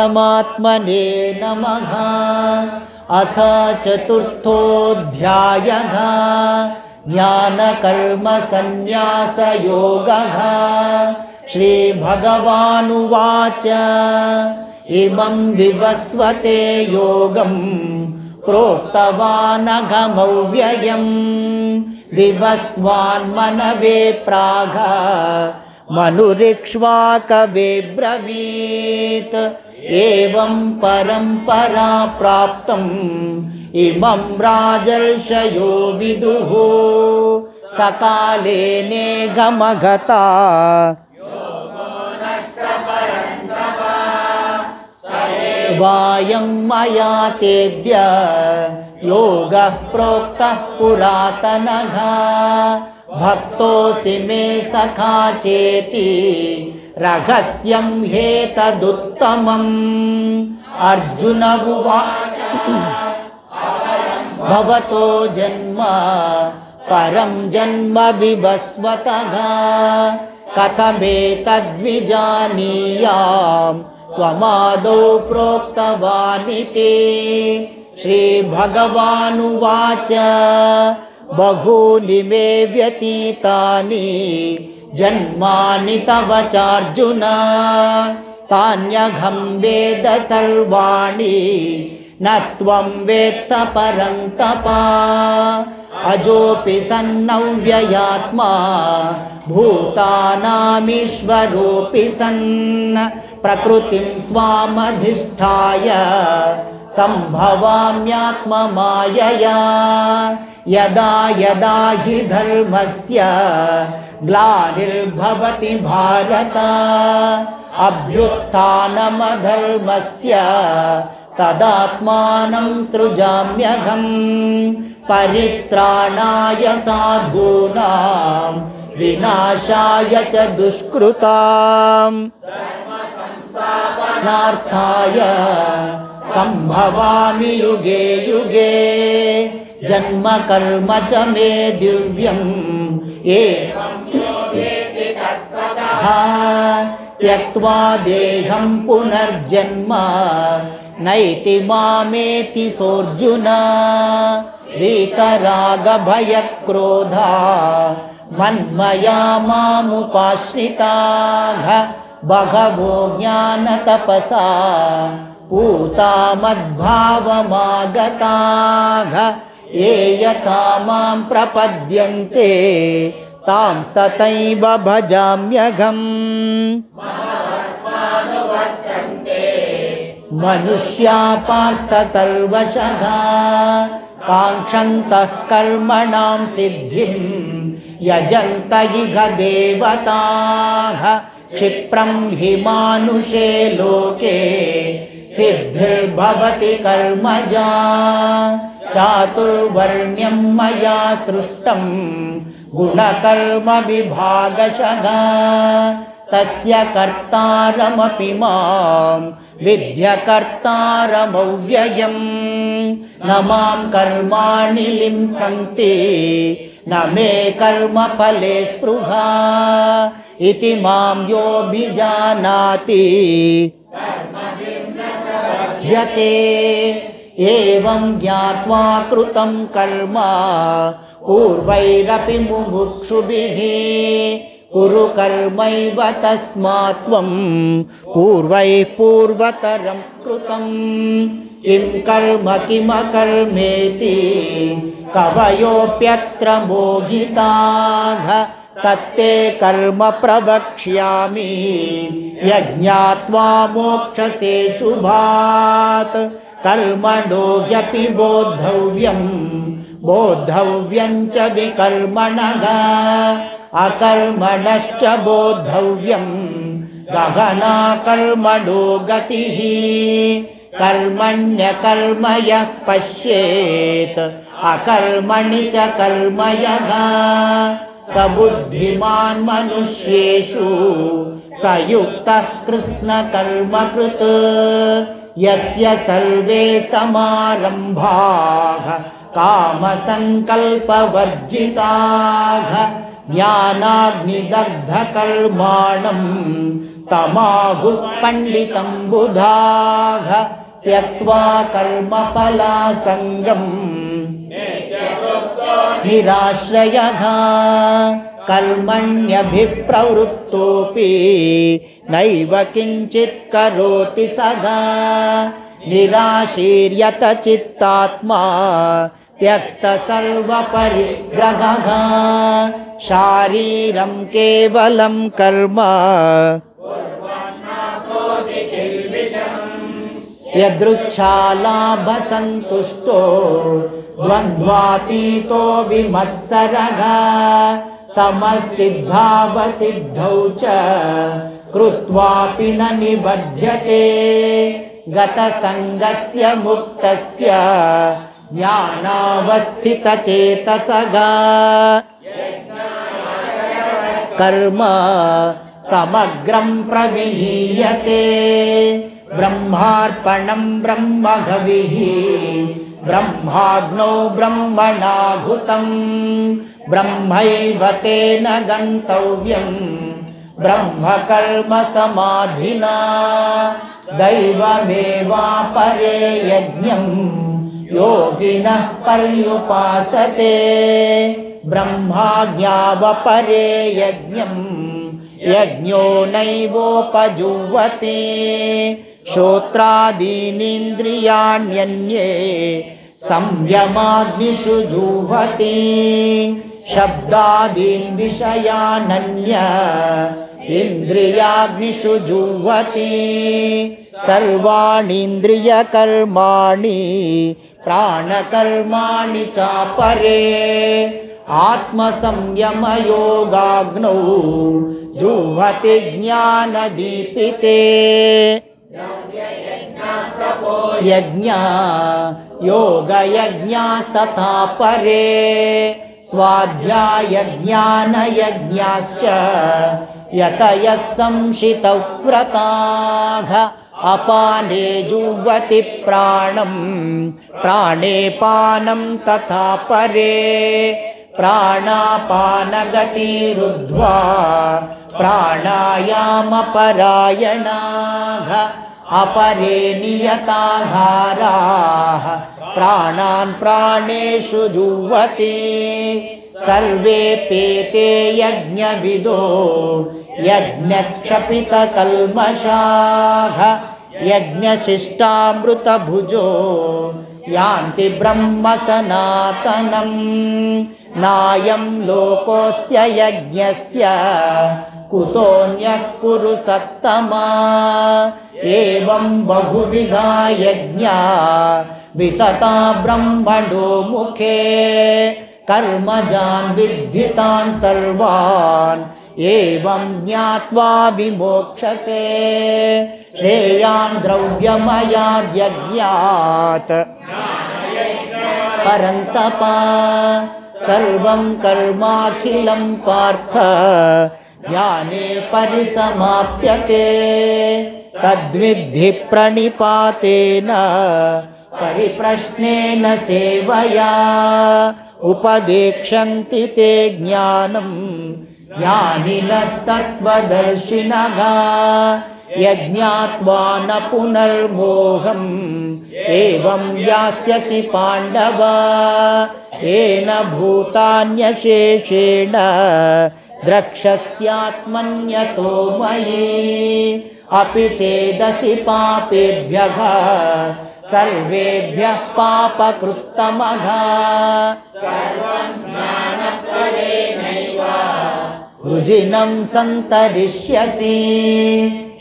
परमात्मने नमः। अथ चतुर्थोऽध्यायः ज्ञानकर्मसन्न्यासयोगः। श्रीभगवानुवाच इमं विवस्वते योगं प्रोक्तवानघमव्ययं विवस्वान्मनवे प्राग मनुरिक्ष्वाकवे ब्रवीत्। एवं परम्परा प्राप्तम् इमं राजर्षयो विदुः सकाले नेगमगता वायं मया तेद्य योगः प्रोक्तः पुरातनः। भक्तोऽसि मे सखा चेति रहस्यं ह्येतदुत्तमम्। अर्जुन उवाच भवतो जन्म परं जन्म विवस्वतः कथमेतद्विजानीयाम् त्वमादौ प्रोक्तवानिति। श्रीभगवानुवाच बहूनि मे व्यतीतानि जन्मानि तव चार्जुन तान्यहं वेद सर्वाणि न त्वं वेत्त परन्तप। अजोऽपि सन्नव्ययात्मा भूतानामीश्वरोऽपि सन् प्रकृतिं स्वामधिष्ठाय सम्भवाम्यात्ममायया। यदा यदा हि धर्मस्य ग्लानिर्भवति भारत अभ्युत्थानमधर्मस्य तदात्मानं सृजाम्यहम्। परित्राणाय साधूनां विनाशाय च दुष्कृतां धर्मसंस्थापनार्थाय सम्भवामि युगे युगे। जन्म कर्म च मे दिव्यम् एवं यो वेत्ति तत्त्वतः त्यक्त्वा देहं पुनर्जन्म नैति मामेति सोऽर्जुन। वीतरागभयक्रोधा मन्मया मामुपाश्रिताः बहवो ज्ञानतपसा पूता मद्भावमागताः। ये यथा मां प्रपद्यन्ते तां तथैव भजाम्यहम्। मनुष्या पार्थ सर्वशः काङ्क्षन्तः कर्मणां सिद्धिं यजन्त इह देवताः। क्षिप्रं हि मानुषे लोके सिद्धिर्भवति कर्मजा। चातुर्वर्ण्यं मया सृष्टं गुणकर्म विभागशः तस्य कर्तारमपि मां विद्यकर्तारमव्ययम्। न मां कर्माणि लिम्पन्ति न मे कर्मफले स्पृहा इति मां योऽभिजानाति यते। एवं ज्ञात्वा कृतं कर्म पूर्वैरपि मुमुक्षुभिः कुरु कर्मैव तस्मात् त्वं पूर्वैः पूर्वतरं कृतं। किं कर्म किमकर्मेति कवयोऽप्यत्र मोहिताः। तत्ते कर्म प्रवक्ष्यामि यज्ञात्वा मोक्षसे शुभात्। कर्मणो ह्यपि बोद्धव्यं च विकर्मणः अकर्मणश्च बोद्धव्यं गहना कर्मणो गतिः। कर्मण्यकर्म यः पश्येत् अकर्मणि च कर्म यः स बुद्धिमान् मनुष्येषु स युक्तः कृत्स्नकर्मकृत्। यस्य सर्वे समारम्भाः कामसङ्कल्पवर्जिताः ज्ञानाग्निदग्धकर्माणं तमाहुः पंडितं बुधाः त्यक्त्वा कर्मफलासङ्गम् निराश्रयः कर्मण्यभिप्रवृत्तोऽपि नैव किञ्चित् करोति सः निराशीर्यत चित्तात्मा त्यक्त सर्वपरिग्रहः शारीरं केवलं कर्म यदृच्छालाभसन्तुष्टो द्वन्द्वातीतो विमत्सरः समसिद्धावसिद्धौ च कृत्वापि न निबध्यते गतसङ्गस्य मुक्तस्य ज्ञानावस्थितचेतसः कर्म समग्रं प्रविलीयते ब्रह्मार्पणं ब्रह्मघविः ब्रह्माग्नौ ब्रह्मणाहुतं ब्रह्मैव तेन गन्तव्यं ब्रह्मकर्म समाधिना दैवमेवापरे यज्ञं योगिनः पर्युपासते ब्रह्माज्ञावपरे यज्ञं यज्ञो नैवोपजुह्वति श्रोत्रादीनीन्द्रियाण्यन्ये संयमाग्निषु जुह्वति शब्दादीन् विषयानन्य इन्द्रियाग्निषु जुह्वति सर्वाणीन्द्रियकर्माणि प्राणकर्माणि चापरे आत्मसंयमयोगाग्नौ जुह्वति ज्ञानदीपिते यज्ञा योगयज्ञास्तथा परे स्वाध्यायज्ञानयज्ञाश्च यतयः संशितव्रताः अपाने जुह्वति प्राणं प्राणे पानं तथा परे प्राणापानगतिरुद्ध्वा प्राणायामपरायणाः अपरे नियताहाराः प्राणान् प्राणेषु जुह्वति सर्वेऽप्येते यज्ञविदो यज्ञक्षपितकल्मषाः यज्ञशिष्टामृतभुजो यान्ति ब्रह्म सनातनम् नायं लोकोऽस्य यज्ञस्य कुतोऽन्यः कुरु सत्तमा एवं बहुविधा यज्ञा वितता ब्रह्मणो मुखे कर्मजान् विद्धितान् सर्वान् एवं ज्ञात्वा विमोक्षसे श्रेयान् द्रव्यमयाद्यज्ञात् परन्तप सर्वं कर्माखिलं पार्थ ज्ञाने परिसमाप्यते तद्विद्धि प्रणिपातेन परिप्रश्नेन सेवया उपदेक्षन्ति ते ज्ञानं ज्ञानिनस्तत्त्वदर्शिनः यज्ञात्वा न पुनर्मोहम् एवं यास्यसि पाण्डव येन भूतान्यशेषेण द्रक्ष्यस्यात्मन्यतो मयि अपि चेदसि पापेभ्यः सर्वेभ्यः पापकृत्तमः वृजिनं सन्तरिष्यसि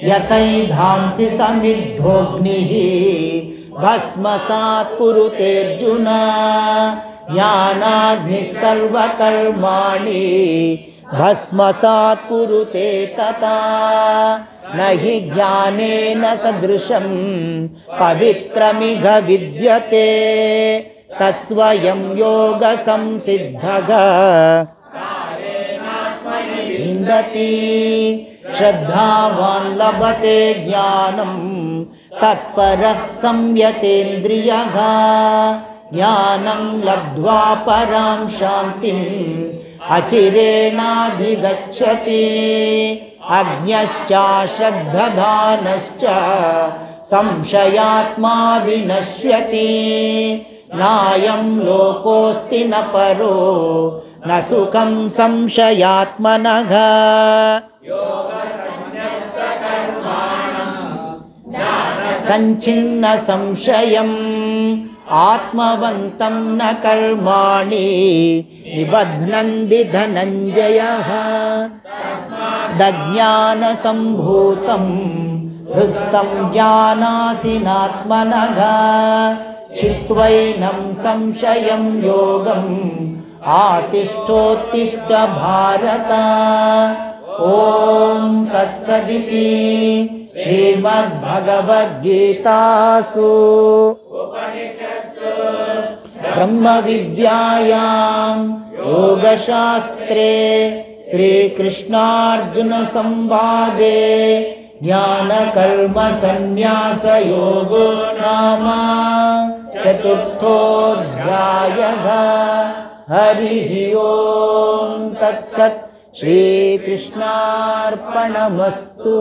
यतैधांसि समिद्धोऽग्निः भस्मसात् कुरुतेऽर्जुन ज्ञानाग्निः सर्वकर्माणि भस्मसात् कुरुते तथा न हि ज्ञानेन सदृशं पवित्रमिह विद्यते तत्स्वयं योगसंसिद्धः विन्दति श्रद्धावान् लभते ज्ञानं तत्परः संयतेन्द्रियः ज्ञानं लब्ध्वा परां शान्तिम् अचिरेणाधिगच्छति अज्ञश्चाश्रद्धधानश्च संशयात्मा विनश्यति नायं लोकोऽस्ति न परो न सुखं संशयात्मनः संचिन्न संशयम् आत्मवन्तं न कर्माणि निबध्नन्ति धनञ्जयः दज्ञानसम्भूतं हृस्तं ज्ञानासीनात्मनः चित्वैनं संशयं योगम् आतिष्ठोत्तिष्ठ भारत ॐ तत्सदिति श्रीमद्भगवद्गीतासु ब्रह्मविद्यायां योगशास्त्रे श्रीकृष्णार्जुनसंवादे ज्ञानकर्मसन्न्यासयोगो नाम चतुर्थोऽध्यायः हरिः ओं तत्सत् श्रीकृष्णार्पणमस्तु।